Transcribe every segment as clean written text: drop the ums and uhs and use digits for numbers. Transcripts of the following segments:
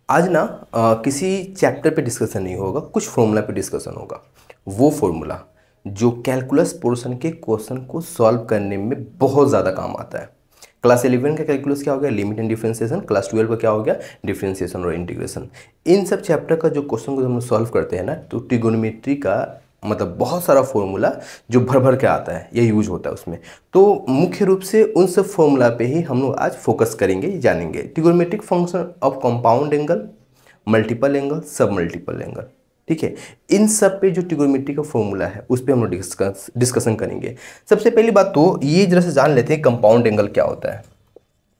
आज ना किसी चैप्टर पे डिस्कशन नहीं होगा, कुछ फॉर्मूला पे डिस्कशन होगा। वो फॉर्मूला जो कैलकुलस पोर्शन के क्वेश्चन को सॉल्व करने में बहुत ज़्यादा काम आता है। क्लास 11 का कैलकुलस क्या हो गया, लिमिट एंड डिफरेंशिएशन। क्लास 12 का क्या हो गया, डिफरेंशिएशन और इंटीग्रेशन। इन सब चैप्टर का जो क्वेश्चन को हम सॉल्व करते हैं ना, तो ट्रिगोनोमेट्री का मतलब बहुत सारा फॉर्मूला जो भर भर के आता है, ये यूज होता है उसमें। तो मुख्य रूप से उन सब फॉर्मूला पे ही हम लोग आज फोकस करेंगे, जानेंगे। Trigonometric function of compound angle, multiple angle, सब मल्टीपल एंगल, ठीक है। इन सब पे जो ट्रिगोनोमेट्री का फॉर्मूला है उस पर हम लोग डिस्कशन करेंगे। सबसे पहली बात तो ये जरा से जान लेते हैं कंपाउंड एंगल क्या होता है,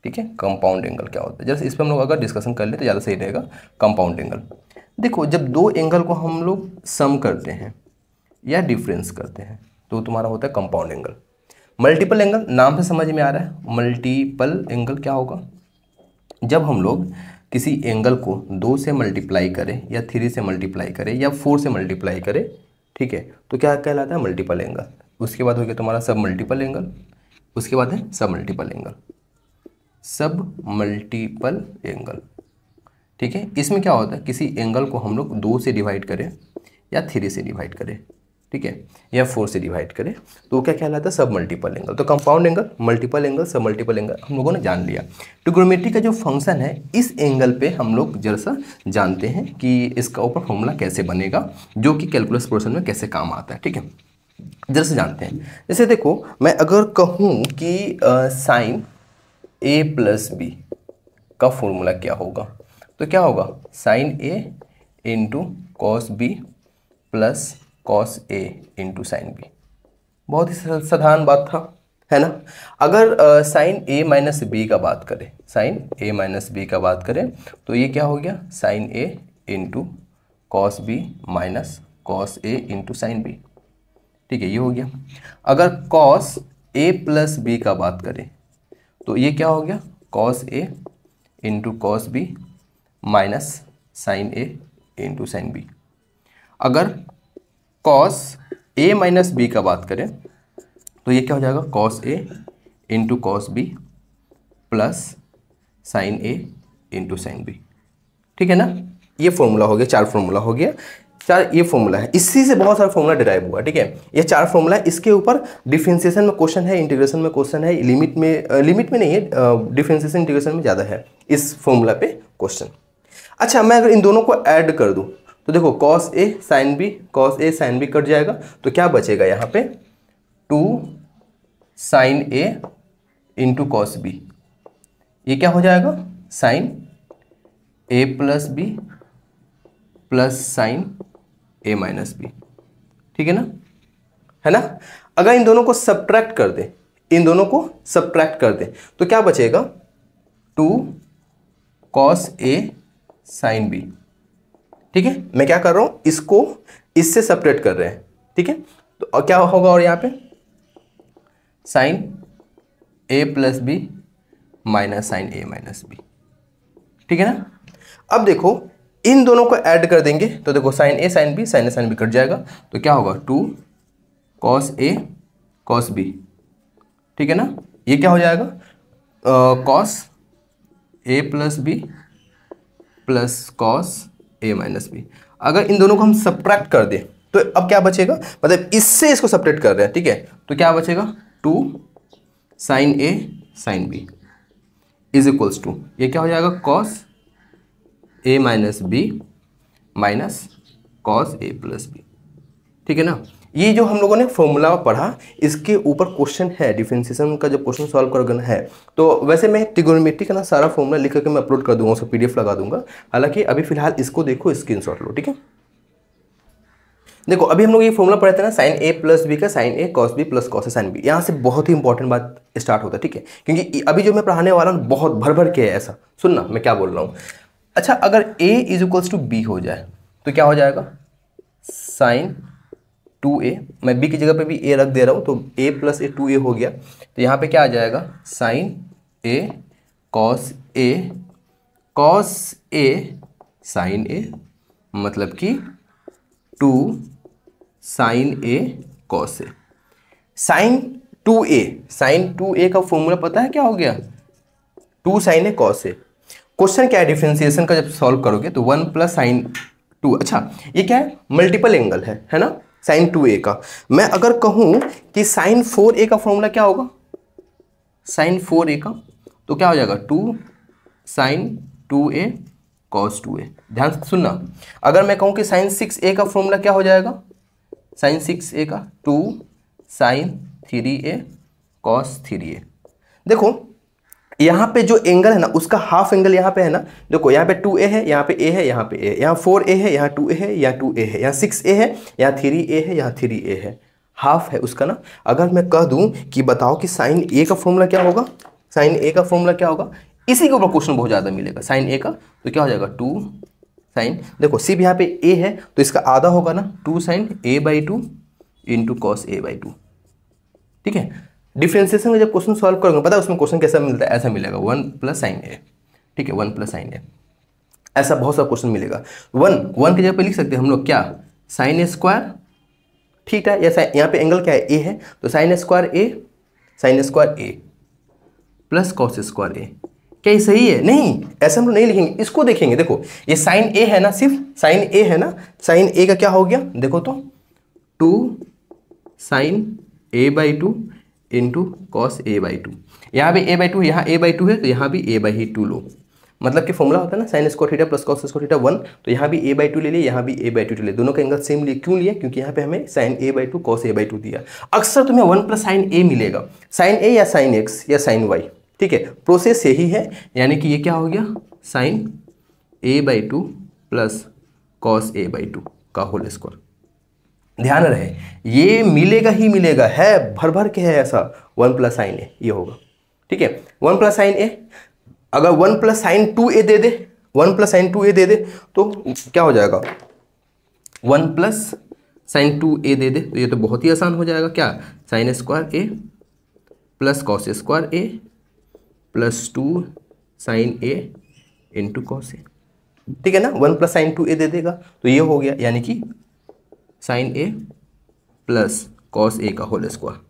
ठीक है। कंपाउंड एंगल क्या होता है, जैसे इस पर हम लोग अगर डिस्कशन कर ले तो ज़्यादा सही रहेगा। कंपाउंड एंगल, देखो जब दो एंगल को हम लोग सम करते हैं या डिफरेंस करते हैं तो तुम्हारा होता है कंपाउंड एंगल। मल्टीपल एंगल नाम से समझ में आ रहा है। मल्टीपल एंगल क्या होगा, जब हम लोग किसी एंगल को 2 से मल्टीप्लाई करें या 3 से मल्टीप्लाई करें या 4 से मल्टीप्लाई करें, ठीक है, तो क्या कहलाता है, मल्टीपल एंगल। उसके बाद हो गया तुम्हारा सब मल्टीपल एंगल, उसके बाद है सब मल्टीपल एंगल। सब मल्टीपल एंगल, ठीक है। इसमें क्या होता है, किसी एंगल को हम लोग 2 से डिवाइड करें या 3 से डिवाइड करें, ठीक है, या 4 से डिवाइड करें, तो क्या कहलाता है, सब मल्टीपल एंगल। तो कंपाउंड एंगल, मल्टीपल एंगल, सब मल्टीपल एंगल हम लोगों ने जान लिया। ट्रिगोनोमेट्री का जो फंक्शन है, इस एंगल पे हम लोग जरा सा जानते हैं कि इसका ऊपर फॉर्मूला कैसे बनेगा, जो कि कैलकुलस पोर्शन में कैसे काम आता है, ठीक है। जरा से जानते हैं। जैसे देखो, मैं अगर कहूँ कि साइन ए प्लस बी का फॉर्मूला क्या होगा, तो क्या होगा, sine A into cos B plus cos A into sine B. बहुत ही साधारण बात था, है ना। अगर साइन ए माइनस बी का बात करें, साइन ए माइनस बी का बात करें, तो ये क्या हो गया, sine A into cos B minus cos A into sine B, ठीक है, ये हो गया। अगर कॉस ए प्लस बी का बात करें तो ये क्या हो गया, cos A into cos B minus sine A into sine B. अगर कॉस ए माइनस बी का बात करें तो ये क्या हो जाएगा, cos A into cos B plus sine A into sine B, ठीक है ना। ये फॉर्मूला हो गया, 4 फॉर्मूला हो गया, 4 ये फॉर्मूला है। इसी से बहुत सारा फॉर्मूला डिराइव हुआ, ठीक है। ये 4 फॉर्मूला है। इसके ऊपर डिफरेंशिएशन में क्वेश्चन है, इंटीग्रेशन में क्वेश्चन है, लिमिट में नहीं है, डिफरेंशिएशन इंटीग्रेशन में ज़्यादा है इस फॉर्मूला पे क्वेश्चन। अच्छा, मैं अगर इन दोनों को ऐड कर दूं तो देखो, cos A sine B, cos A sine B cut जाएगा, तो क्या बचेगा यहाँ पे, 2 sine A into cos B. ये क्या हो जाएगा, sign A plus B plus sine A minus B, ठीक है ना, है ना। अगर इन दोनों को सब्ट्रैक्ट कर दे, इन दोनों को सब्ट्रैक्ट कर दे तो क्या बचेगा, 2 कॉस ए साइन बी, ठीक है। मैं क्या कर रहा हूं, इसको इससे सेपरेट कर रहे हैं, ठीक है। तो क्या होगा, और यहां पे sign A plus B minus sine A minus B, ठीक है ना। अब देखो, इन दोनों को ऐड कर देंगे तो देखो, sign A sine B cut जाएगा, तो क्या होगा, 2 कॉस ए कॉस बी, ठीक है ना। ये क्या हो जाएगा, cos A plus B plus cos A minus B. अगर इन दोनों को हम सब्ट्रैक्ट कर दें तो अब क्या बचेगा, मतलब इससे इसको सब्ट्रैक्ट कर रहे हैं, ठीक है, तो क्या बचेगा, 2 sine A sine B is equals to, ये क्या हो जाएगा, cos A minus B minus cos A plus B, ठीक है ना। ये जो हम लोगों ने फॉर्मूला पढ़ा, इसके ऊपर क्वेश्चन है, डिफरेंशिएशन का जब क्वेश्चन सॉल्व करना है तो वैसे मैं ट्रिगोनोमेट्री का ना सारा फॉर्मूला लिख करके मैं अपलोड कर दूंगा, उसको पीडीएफ लगा दूंगा। हालांकि अभी फिलहाल इसको देखो, स्क्रीनशॉट लो, ठीक है। देखो, अभी हम लोग ये फॉर्मूला पढ़े थे ना, साइन ए प्लस बी का, sign A cos B plus cos A sine B. यहाँ से बहुत ही इंपॉर्टेंट बात स्टार्ट होता है, ठीक है, क्योंकि अभी जो मैं पढ़ाने वाला हूँ बहुत भर भर के है ऐसा। सुनना मैं क्या बोल रहा हूँ। अच्छा, अगर a is equals to B हो जाए तो क्या हो जाएगा, साइन 2a, मैं b की जगह पे भी a रख दे रहा हूँ, तो a प्लस ए 2a हो गया, तो यहाँ पे क्या आ जाएगा, sine a cos a sine a, मतलब कि 2 sine A cos A. Sine 2a का फॉर्मूला पता है क्या हो गया, 2 sine A cos A. Question क्या है डिफरेंशिएशन का, जब सॉल्व करोगे तो 1 प्लस साइन 2, अच्छा ये क्या है, मल्टीपल एंगल है ना, साइन 2a का। मैं अगर कहूं कि साइन 4a का फॉर्मूला क्या होगा, साइन 4a का, तो क्या हो जाएगा 2 साइन 2a कॉस 2a। ध्यान से सुनना, अगर मैं कहूं कि साइन 6a का फॉर्मूला क्या हो जाएगा, साइन 6a का 2 साइन 3a कॉस 3a। देखो यहाँ पे जो एंगल है ना उसका हाफ एंगल यहाँ पे है ना, देखो यहाँ पे 2a है, यहाँ पे a है, यहाँ पे a, यहाँ 4a है, यहाँ 2a है, यहाँ 2a है, यहाँ 6a है, यहाँ 3a है, यहाँ 3a है, हाफ है उसका ना। अगर मैं कह दूं कि बताओ कि साइन a का फॉर्मूला क्या होगा, साइन a का फॉर्मूला क्या होगा, इसी के ऊपर क्वेश्चन बहुत ज़्यादा मिलेगा। साइन a का तो क्या हो जाएगा 2 साइन, देखो सिर्फ यहाँ पे a है तो इसका आधा होगा ना, 2 sign a/2 into cos a/2। ठीक है, डिफरेंशिएशन का जब क्वेश्चन सॉल्व करोगे पता है उसमें क्वेश्चन कैसा मिलता है, ऐसा मिलेगा 1 प्लस साइन a। ठीक है, 1 प्लस साइन a, ऐसा बहुत सारा क्वेश्चन मिलेगा। 1 की जगह पे लिख सकते हैं हम लोग क्या, साइन स्क्वायर, ठीक है, या यहाँ पे एंगल क्या है a है, तो sign square a plus cos square a। क्या ये सही है? नहीं, ऐसा हम लोग नहीं लिखेंगे, इसको देखेंगे। देखो ये साइन a है ना, सिर्फ साइन a है ना, साइन a का क्या हो गया देखो तो 2 sign a/2 into cos a/2। यहाँ भी a/2, यहाँ a/2 है तो यहाँ भी a/2 लो, मतलब कि फॉर्मूला होता है ना sine square theta plus cos square theta 1, तो यहाँ भी a/2 ले लिए, यहाँ भी a/2 ले लिए, दोनों का एंगल सेम लिए। क्यों लिए? क्योंकि यहाँ पे हमें साइन a/2 कॉस a/2 दिया। अक्सर तुम्हें 1 प्लस साइन a मिलेगा, साइन a या साइन x या साइन y। ठीक है, प्रोसेस यही है, यानी कि ये क्या हो गया sign a/2 plus cos a/2 का होल स्क्वायर। ध्यान रहे ये मिलेगा ही मिलेगा, है भर भर के है ऐसा, 1 प्लस साइन a ये होगा। ठीक है, 1 प्लस साइन a, अगर 1 प्लस साइन 2a दे दे, 1 प्लस साइन 2a दे दे तो क्या हो जाएगा, 1 प्लस साइन 2a दे दे तो ये तो बहुत ही आसान हो जाएगा। क्या, sine square a plus cos square a plus 2 sine a into cos a। ठीक है ना, 1 प्लस साइन 2a दे देगा तो ये हो गया, यानी कि sine a plus cos a का होल स्क्वायर।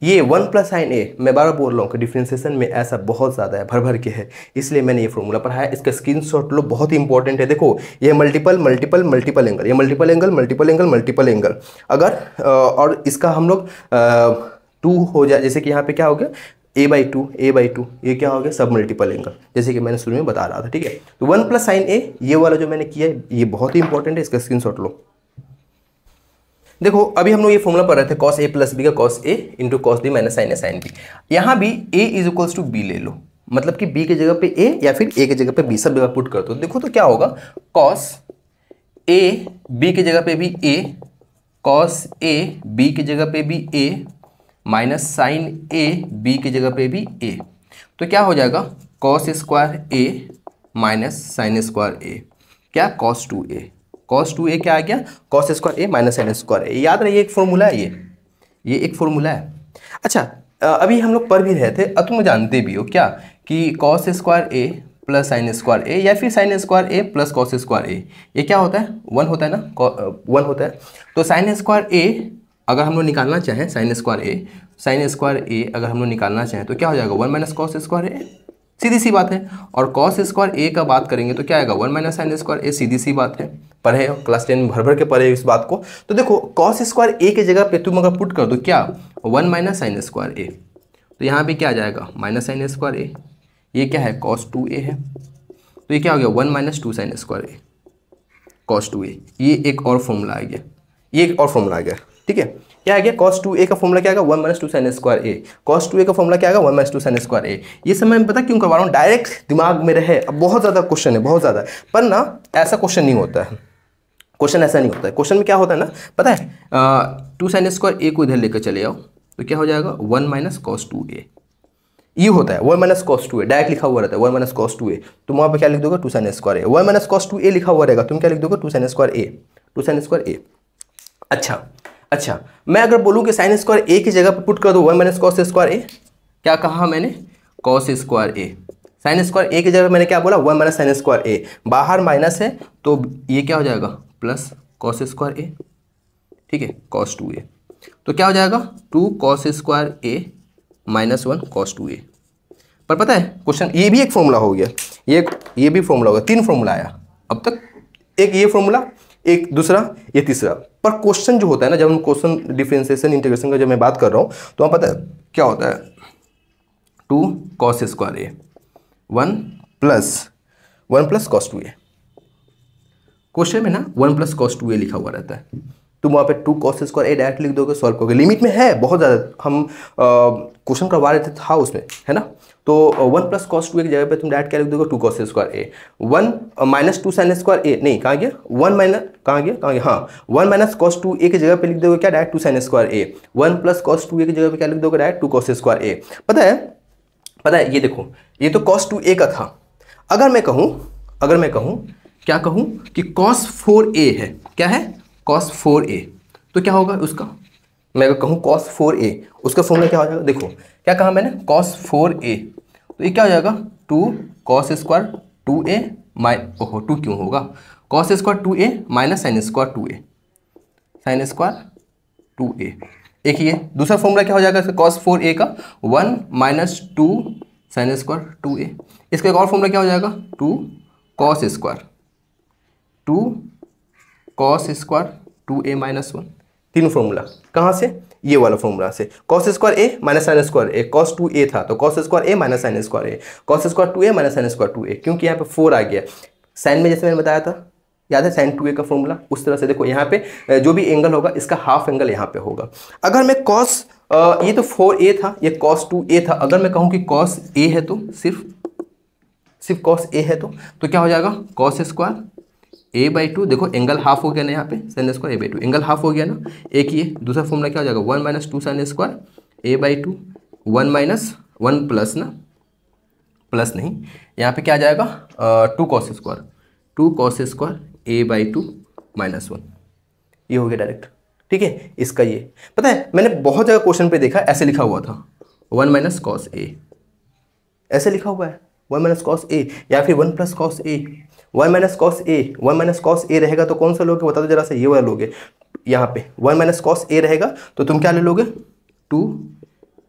ये 1 प्लस साइन a, मैं बार बार बोल रहा हूँ कि डिफरेंशिएशन में ऐसा बहुत ज़्यादा है, भर भर के है, इसलिए मैंने ये फॉर्मूला पढ़ाया। इसका स्क्रीनशॉट लो, बहुत ही इंपॉर्टेंट है। देखो ये मल्टीपल एंगल, ये मल्टीपल एंगल अगर और इसका हम लोग 2 हो जाए, जैसे कि यहाँ पे क्या हो गया a/2, ये क्या हो गया सब मल्टीपल एंगल, जैसे कि मैंने शुरू में बता रहा था। ठीक है, तो 1 प्लस साइन a ये वाला जो मैंने किया है ये बहुत ही इंपॉर्टेंट है, इसका स्क्रीनशॉट लो। देखो अभी हम लोग ये फॉर्मूला पढ़ रहे थे cos a प्लस बी का cos a into cos b minus sine a sine b। यहाँ भी a is equals to B ले लो, मतलब कि b की जगह पे a या फिर a की जगह पे b, सब जगह पुट कर दो। देखो तो क्या होगा, cos a b की जगह पे भी a, cos a b की जगह पे भी a minus sine a b की जगह पे भी a, तो क्या हो जाएगा cos square a minus sign square a, क्या cos 2a, cos 2a क्या आ गया cos square a minus sign square a। याद रहिए एक फॉर्मूला है ये एक फॉर्मूला है। अच्छा अभी हम लोग पढ़ भी रहे थे, अब तुम जानते भी हो क्या कि cos square a plus sign square a या फिर sign square a plus cos square a, ये क्या होता है 1 होता है ना, 1 होता है। तो साइन स्क्वायर a अगर हम लोग निकालना चाहें, साइन स्क्वायर a अगर हम लोग निकालना चाहें तो क्या हो जाएगा 1 माइनस कॉस स्क्वायर a, सीधी सी बात है। और कॉस स्क्वायर a का बात करेंगे तो क्या आएगा 1 माइनस साइन स्क्वायर a, सीधी सी बात है, पढ़े हो क्लास 10 भर भर के पढ़े इस बात को। तो देखो कॉस स्क्वायर a की जगह पे तुम अगर पुट कर दो क्या 1 माइनस साइन स्क्वायर a, तो यहाँ पे क्या आ जाएगा माइनस साइन स्क्वायर a, ये क्या है कॉस 2a है, तो ये क्या हो गया 1 minus 2 sign square a cos 2a। ये एक और फॉर्मूला आ गया, ये एक और फॉर्मूला आ गया। ठीक है, क्या आ गया cos 2a का फॉर्मूला क्या आएगा 1 minus 2 sign square a, cos 2a का फॉर्मूला क्या आएगा 1 माइनस 2 साइन स्क्वायर a। ये सब मैं पता क्यों करवा रहा हूँ, डायरेक्ट दिमाग में रहे। अब बहुत ज़्यादा क्वेश्चन है, बहुत ज़्यादा, पर ना ऐसा क्वेश्चन नहीं होता है, क्वेश्चन ऐसा नहीं होता है। क्वेश्चन में क्या होता है ना पता है, 2 साइन स्क्वायर a को इधर लेकर चले आओ तो क्या हो जाएगा 1 माइनस कॉस 2a, ये होता है 1 माइनस कॉस 2a, डायरेक्ट लिखा हुआ रहता है 1 माइनस कॉस 2a। तुम वहाँ पर क्या लिख दोगे 2 sign square a, 1 minus cos 2a लिखा हुआ रहेगा, तुम क्या लिख दोगे 2 sign square a, 2 sign square a। अच्छा मैं अगर बोलूँ कि साइन स्क्वायर a की जगह पर पुट कर दो 1 माइनस कॉस स्क्वायर a, क्या कहा मैंने cos square a, sign square a की जगह मैंने क्या बोला 1 माइनस साइन स्क्वायर a, बाहर माइनस है तो ये क्या हो जाएगा प्लस कॉस स्क्वायर a। ठीक है, कॉस 2a, तो क्या हो जाएगा 2 cos square a minus 1 cos 2a। पर पता है क्वेश्चन ये भी एक फॉर्मूला हो गया, ये भी फॉर्मूला हो गया, 3 फॉर्मूला आया अब तक, एक ये फॉर्मूला, एक दूसरा, ये तीसरा। पर क्वेश्चन जो होता है ना, जब हम क्वेश्चन डिफरेंशिएशन इंटीग्रेशन का जब मैं बात कर रहा हूँ तो वहाँ पता है क्या होता है, 2 cos स्क्वायर ए 1 प्लस cos 2a। क्वेश्चन में ना 1 प्लस cos 2a लिखा हुआ रहता है, तुम वहाँ पे 2 cos स्क्वायर ए डायरेक्ट लिख दोगे, सॉल्व करोगे, लिमिट में है बहुत ज़्यादा, हम क्वेश्चन करवा रहे थे था उसमें, है ना। तो 1 प्लस cos 2a की जगह पे तुम डायरेक्ट क्या लिख दोगे, 2 cos स्क्वायर ए 1 माइनस 2 sin स्क्वायर ए, नहीं कहाँ गया 1 माइनस, कहाँ गया हाँ 1 माइनस cos 2a की जगह पे लिख दोगे क्या, डायरेक्ट 2 sin स्क्वायर ए। 1 प्लस cos 2a की जगह पे क्या लिख दोगे, डायरेक्ट 2 cos स्क्वायर ए। पता है ये देखो, ये तो cos 2a का था। अगर मैं कहूँ क्या कहूँ कि cos 4a है, क्या है cos 4a, तो क्या होगा उसका, मैं अगर कहूँ cos 4a, उसका फॉर्मूला क्या हो जाएगा, देखो क्या कहा मैंने, cos 4a, तो ये क्या हो जाएगा 2 cos स्क्वायर 2a ओहो 2 क्यों होगा, cos square 2a minus sine square 2a, sine square 2a। एक ये दूसरा फॉर्मूला क्या हो जाएगा इसका, cos 4a का 1 माइनस 2 साइन स्क्वायर 2a। इसका एक और फॉर्मूला क्या हो जाएगा, 2 cos square 2 cos square 2a minus 1। तीनों फॉर्मूला कहाँ से, ये वाला फॉर्मूला से, cos square a minus sign square a, cos 2a था तो cos square a minus sign square a, cos square 2a minus sine square 2a, क्योंकि यहाँ पे 4 आ गया साइन में, जैसे मैंने बताया था याद है साइन 2a का फॉर्मूला, उस तरह से देखो यहाँ पे जो भी एंगल होगा इसका हाफ एंगल यहाँ पे होगा। अगर मैं cos ये तो 4a था, ये cos 2a था, अगर मैं कहूँ कि cos a है तो सिर्फ cos a है तो क्या हो जाएगा, cos स्क्वायर a बाई 2, देखो एंगल हाफ हो गया ना यहाँ पे, sign square a by 2 angle half हो गया ना। एक ये दूसरा फॉर्मूला क्या हो जाएगा, 1 minus 2 sign square a by 2, 1 minus 1 plus ना, प्लस नहीं यहाँ पे क्या आ जाएगा 2 cos square a by 2 minus 1, ये हो गया डायरेक्ट। ठीक है, इसका ये पता है मैंने बहुत जगह क्वेश्चन पे देखा ऐसे लिखा हुआ था 1 माइनस cos a, ऐसे लिखा हुआ है 1 माइनस cos a, या फिर 1 plus cos a, 1 minus cos a रहेगा तो कौन सा लोगे बता दो जरा से, ये वाला लोगे। यहाँ पे 1 माइनस cos a रहेगा तो तुम क्या ले लोगे, 2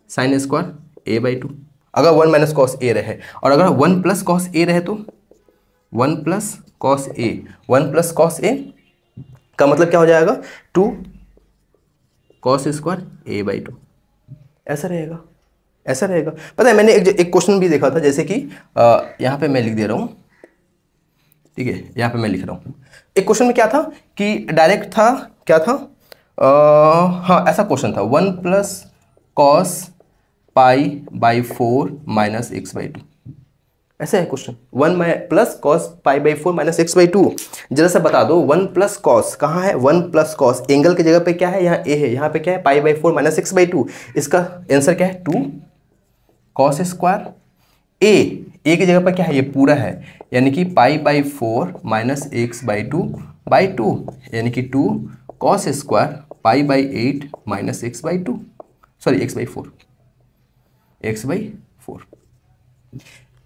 साइन स्क्वायर a बाई 2, अगर 1 माइनस cos a रहे, और अगर 1 प्लस cos a रहे तो 1 plus cos a, 1 plus cos a का मतलब क्या हो जाएगा 2 cos स्क्वायर a बाई 2, ऐसा रहेगा। पता है मैंने एक क्वेश्चन भी देखा था, जैसे कि यहाँ पे मैं लिख दे रहा हूँ, ठीक है यहाँ पे मैं लिख रहा हूँ, एक क्वेश्चन में क्या था कि डायरेक्ट था, क्या था हाँ ऐसा क्वेश्चन था 1 plus cos pi by 4 minus x by 2, ऐसा है question, 1 plus cos pi by 4 minus x by 2। जरा सा बता दो 1 प्लस कॉस कहाँ है, 1 प्लस कॉस एंगल की जगह पे क्या है, यहाँ ए है, यहाँ पे क्या है pi by 4 minus x by 2, इसका आंसर क्या है 2 कॉस स्क्वायर ए की जगह पर क्या है, ये पूरा है, यानी कि pi by 4 minus x by 2 यानी कि 2 cos square pi by 8 minus x by 2, sorry x by 4।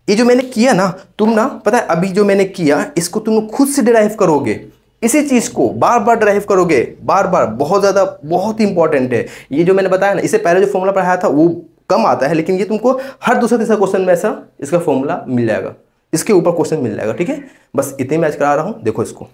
ये जो मैंने किया ना, तुम ना पता है अभी जो मैंने किया इसको तुम खुद से डिराइव करोगे, इसी चीज़ को बार बार डिराइव करोगे, बार बार, बहुत ज़्यादा, बहुत इंपॉर्टेंट है ये जो मैंने बताया ना। इससे पहले जो फॉर्मूला पढ़ाया था वो कम आता है, लेकिन ये तुमको हर दूसरा तीसरा क्वेश्चन में ऐसा इसका फॉर्मूला मिल जाएगा, इसके ऊपर क्वेश्चन मिल जाएगा। ठीक है, बस इतने मैं आज करा रहा हूँ, देखो इसको।